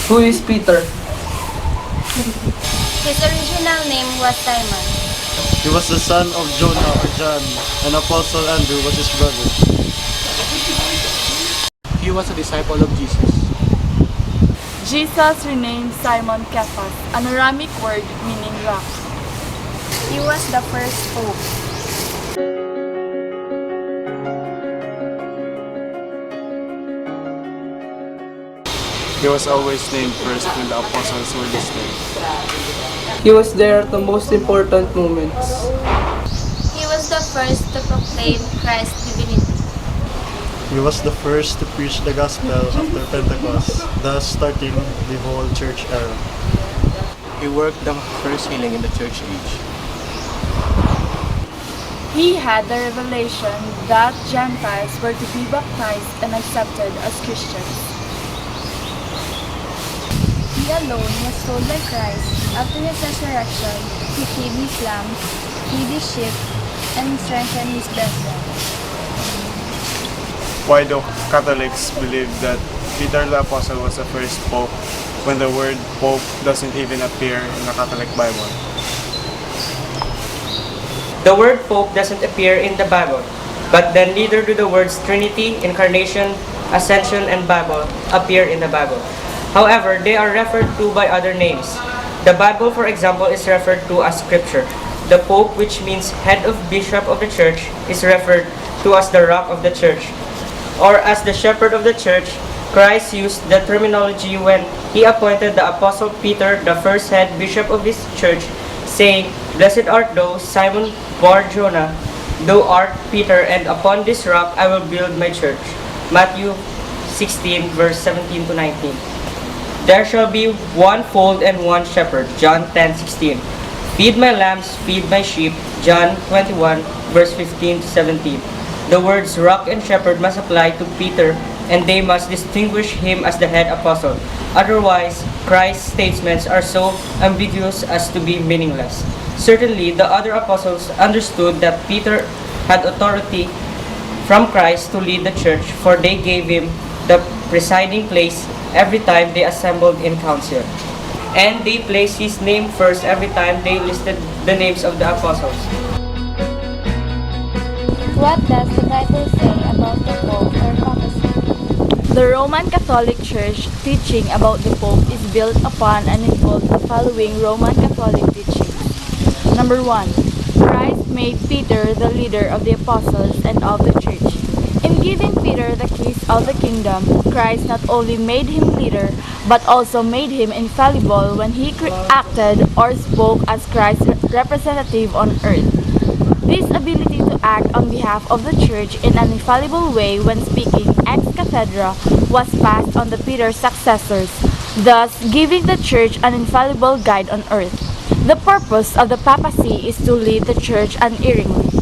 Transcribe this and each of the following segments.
Who is Peter? His original name was Simon. He was the son of Jonah or John, and Apostle Andrew was his brother. He was a disciple of Jesus. Jesus renamed Simon Cephas, an Aramic word meaning rock. He was the first pope. He was always named first when the apostles were listed. He was there at the most important moments. He was the first to proclaim Christ's divinity. He was the first to preach the gospel after Pentecost, thus starting the whole church era. He worked the first healing in the church age. He had the revelation that Gentiles were to be baptized and accepted as Christians. He alone was told by Christ after his resurrection to feed his lambs, feed his sheep, and strengthen his brethren. Why do Catholics believe that Peter the Apostle was the first pope when the word pope doesn't even appear in the Catholic Bible? The word Pope doesn't appear in the Bible, but then neither do the words Trinity, Incarnation, Ascension, and Bible appear in the Bible. However, they are referred to by other names. The Bible, for example, is referred to as Scripture. The Pope, which means head of bishop of the church, is referred to as the rock of the church. Or as the shepherd of the church, Christ used the terminology when he appointed the Apostle Peter the first head bishop of his church, saying, "Blessed art thou, Simon Bar-Jonah, thou art Peter, and upon this rock I will build my church." Matthew 16, verse 17 to 19. There shall be one fold and one shepherd. John 10:16. Feed my lambs, feed my sheep. John 21, verse 15 to 17. The words rock and shepherd must apply to Peter, and they must distinguish him as the head apostle. Otherwise, Christ's statements are so ambiguous as to be meaningless. Certainly, the other apostles understood that Peter had authority from Christ to lead the church, for they gave him the presiding place every time they assembled in council. And they placed his name first every time they listed the names of the apostles. What does the Bible say about the Pope or papacy? The Roman Catholic Church teaching about the Pope is built upon and involves the following Roman Catholic teachings. Number 1. Christ made Peter the leader of the apostles and of the church. In giving Peter the keys of the kingdom, Christ not only made him leader, but also made him infallible when he acted or spoke as Christ's representative on earth. This ability to act on behalf of the church in an infallible way when speaking ex cathedra was passed on to Peter's successors, thus giving the church an infallible guide on earth. The purpose of the papacy is to lead the church unerringly.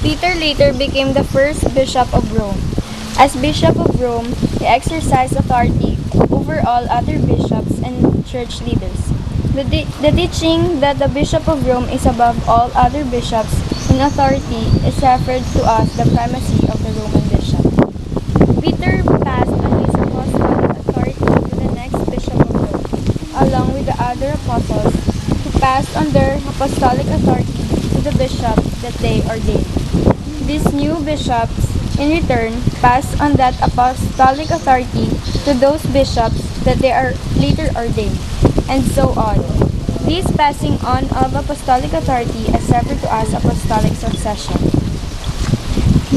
Peter later became the first bishop of Rome. As bishop of Rome, he exercised authority over all other bishops and church leaders. The teaching that the bishop of Rome is above all other bishops in authority is referred to as the primacy of the Roman bishop. Peter passed on his apostolic authority to the next bishop of Rome, along with the other apostles who passed on their apostolic authority to the bishop that they ordained. These new bishops, in return, pass on that apostolic authority to those bishops that they are later ordained, and so on. This passing on of apostolic authority is referred to as apostolic succession.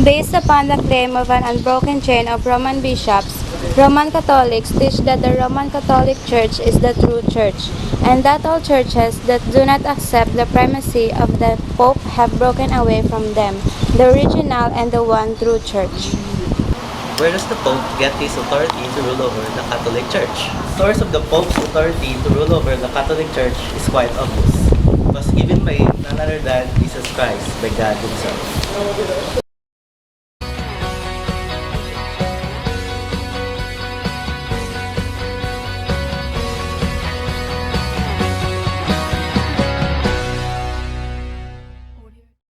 Based upon the claim of an unbroken chain of Roman bishops, Roman Catholics teach that the Roman Catholic Church is the true church, and that all churches that do not accept the primacy of the Pope have broken away from them, the original and the one true church. Where does the Pope get his authority to rule over the Catholic Church? The source of the Pope's authority to rule over the Catholic Church is quite obvious. It was given by none other than Jesus Christ, by God Himself.